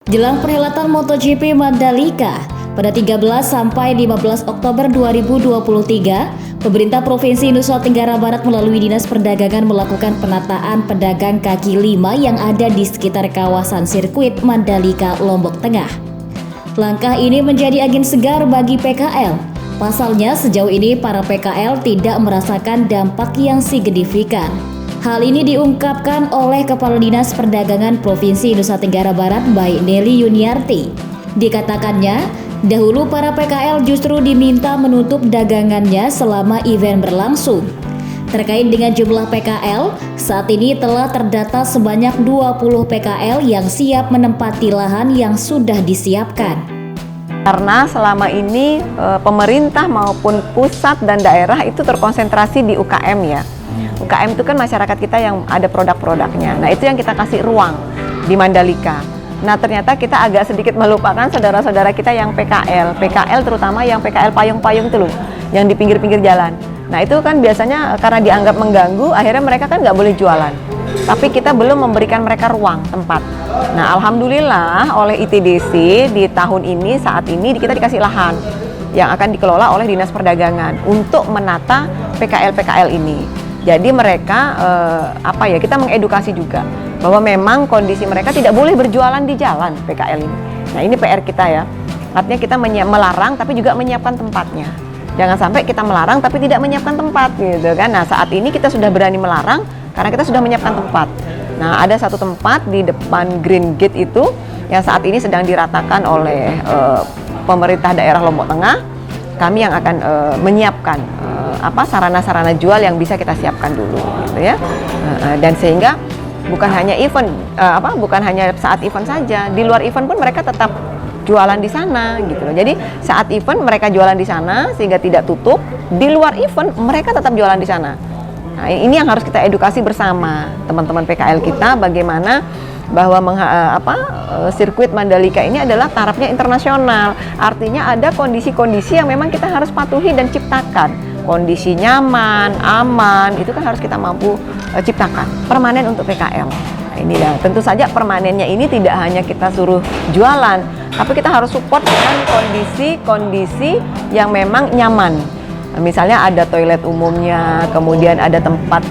Jelang perhelatan MotoGP Mandalika pada 13 sampai 15 Oktober 2023, pemerintah Provinsi Nusa Tenggara Barat melalui Dinas Perdagangan melakukan penataan pedagang kaki lima yang ada di sekitar kawasan sirkuit Mandalika, Lombok Tengah. Langkah ini menjadi angin segar bagi PKL. Pasalnya sejauh ini para PKL tidak merasakan dampak yang signifikan. Hal ini diungkapkan oleh Kepala Dinas Perdagangan Provinsi Nusa Tenggara Barat, Baik Nelly Yuniarti. Dikatakannya, dahulu para PKL justru diminta menutup dagangannya selama event berlangsung. Terkait dengan jumlah PKL, saat ini telah terdata sebanyak 20 PKL yang siap menempati lahan yang sudah disiapkan. Karena selama ini pemerintah maupun pusat dan daerah itu terkonsentrasi di UKM ya. UKM itu kan masyarakat kita yang ada produk-produknya. Nah itu yang kita kasih ruang di Mandalika. Nah ternyata kita agak sedikit melupakan saudara-saudara kita yang PKL. PKL terutama yang PKL payung-payung itu loh, yang di pinggir-pinggir jalan. Nah itu kan biasanya karena dianggap mengganggu, akhirnya mereka kan nggak boleh jualan. Tapi kita belum memberikan mereka ruang, tempat. Nah alhamdulillah oleh ITDC di tahun ini, saat ini kita dikasih lahan yang akan dikelola oleh Dinas Perdagangan untuk menata PKL-PKL ini. Jadi mereka kita mengedukasi juga bahwa memang kondisi mereka tidak boleh berjualan di jalan PKL ini. Nah ini PR kita ya. Artinya kita melarang tapi juga menyiapkan tempatnya. Jangan sampai kita melarang tapi tidak menyiapkan tempat gitu kan. Nah saat ini kita sudah berani melarang karena kita sudah menyiapkan tempat. Nah ada satu tempat di depan Green Gate itu yang saat ini sedang diratakan oleh pemerintah daerah Lombok Tengah. Kami yang akan menyiapkan sarana-sarana jual yang bisa kita siapkan dulu gitu ya. Dan sehingga bukan hanya event bukan hanya saat event saja, di luar event pun mereka tetap jualan di sana gitu loh. Jadi saat event mereka jualan di sana sehingga tidak tutup, di luar event mereka tetap jualan di sana. Nah, ini yang harus kita edukasi bersama teman-teman PKL kita bagaimana bahwa sirkuit Mandalika ini adalah tarafnya internasional. Artinya ada kondisi-kondisi yang memang kita harus patuhi dan ciptakan. Kondisi nyaman, aman, itu kan harus kita mampu ciptakan. Permanen untuk PKL. Nah, ini ya, tentu saja permanennya ini tidak hanya kita suruh jualan, tapi kita harus support dengan kondisi-kondisi yang memang nyaman. Misalnya ada toilet umumnya, kemudian ada tempat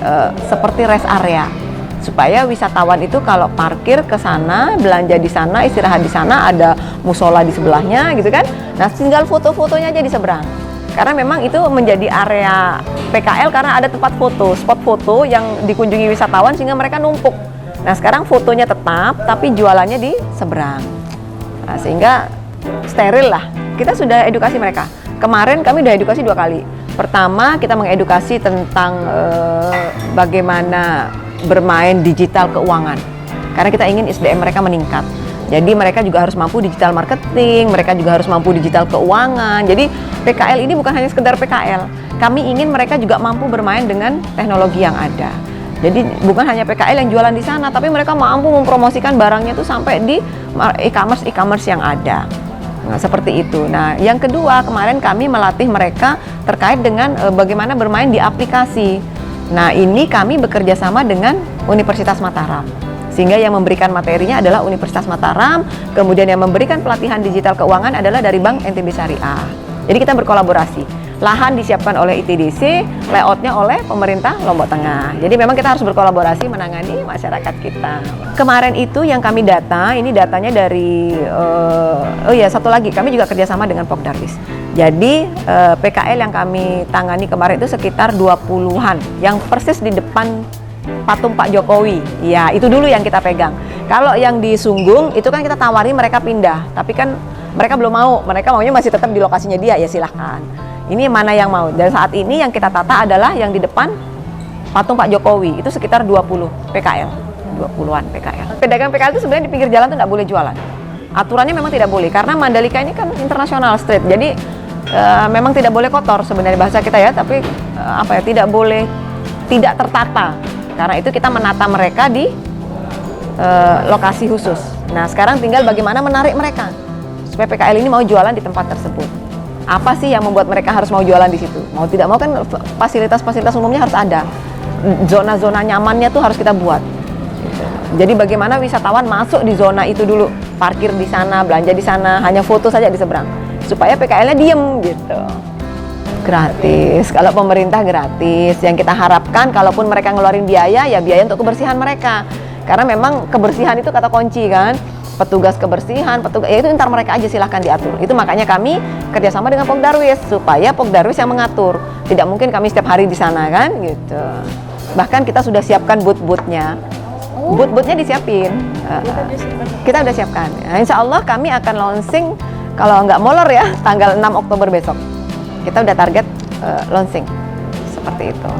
seperti rest area. Supaya wisatawan itu kalau parkir ke sana, belanja di sana, istirahat di sana, ada musola di sebelahnya gitu kan. Nah, tinggal foto-fotonya aja di seberang. Karena memang itu menjadi area PKL karena ada tempat foto, spot foto yang dikunjungi wisatawan sehingga mereka numpuk. Nah, sekarang fotonya tetap tapi jualannya di seberang. Nah, sehingga steril lah. Kita sudah edukasi mereka. Kemarin kami sudah edukasi 2 kali. Pertama, kita mengedukasi tentang bagaimana bermain digital keuangan karena kita ingin SDM mereka meningkat. Jadi mereka juga harus mampu digital marketing, mereka juga harus mampu digital keuangan. Jadi PKL ini bukan hanya sekedar PKL. Kami ingin mereka juga mampu bermain dengan teknologi yang ada. Jadi bukan hanya PKL yang jualan di sana, tapi mereka mampu mempromosikan barangnya itu sampai di e-commerce yang ada. Nah, seperti itu. Nah, yang kedua, kemarin kami melatih mereka terkait dengan bagaimana bermain di aplikasi. Nah, ini kami bekerja sama dengan Universitas Mataram. Sehingga yang memberikan materinya adalah Universitas Mataram, kemudian yang memberikan pelatihan digital keuangan adalah dari Bank NTB Syariah. Jadi kita berkolaborasi. Lahan disiapkan oleh ITDC, layoutnya oleh pemerintah Lombok Tengah. Jadi memang kita harus berkolaborasi menangani masyarakat kita. Kemarin itu yang kami data, ini datanya dari, satu lagi, kami juga kerjasama dengan Pokdarwis. Jadi PKL yang kami tangani kemarin itu sekitar 20-an, yang persis di depan patung Pak Jokowi. Ya itu dulu yang kita pegang. Kalau yang di Sunggung, itu kan kita tawari mereka pindah, tapi kan mereka belum mau, mereka maunya masih tetap di lokasinya dia, ya silahkan. Ini mana yang mau. Dan saat ini yang kita tata adalah yang di depan patung Pak Jokowi. Itu sekitar 20 PKL. 20-an PKL. Pedagang PKL itu sebenarnya di pinggir jalan tuh nggak boleh jualan. Aturannya memang tidak boleh, karena Mandalika ini kan international street. Jadi memang tidak boleh kotor sebenarnya bahasa kita ya. Tapi tidak boleh tidak tertata. Karena itu kita menata mereka di lokasi khusus. Nah sekarang tinggal bagaimana menarik mereka supaya PKL ini mau jualan di tempat tersebut. Apa sih yang membuat mereka harus mau jualan di situ? Mau tidak mau kan fasilitas-fasilitas umumnya harus ada. Zona-zona nyamannya tuh harus kita buat. Gitu. Jadi bagaimana wisatawan masuk di zona itu dulu, parkir di sana, belanja di sana, hanya foto saja di seberang, supaya PKL-nya diem gitu. Gratis, kalau pemerintah gratis. Yang kita harapkan, kalaupun mereka ngeluarin biaya, ya biaya untuk kebersihan mereka. Karena memang kebersihan itu kata kunci kan. Petugas kebersihan, ya itu ntar mereka aja silahkan diatur. Itu makanya kami kerjasama dengan Pogdarwis, supaya Pogdarwis yang mengatur. Tidak mungkin kami setiap hari di sana kan, gitu. Bahkan kita sudah siapkan booth-boothnya. Booth-boothnya disiapin. Kita udah siapkan. Nah, insya Allah kami akan launching, kalau nggak molor ya, tanggal 6 Oktober besok. Kita udah target launching. Seperti itu.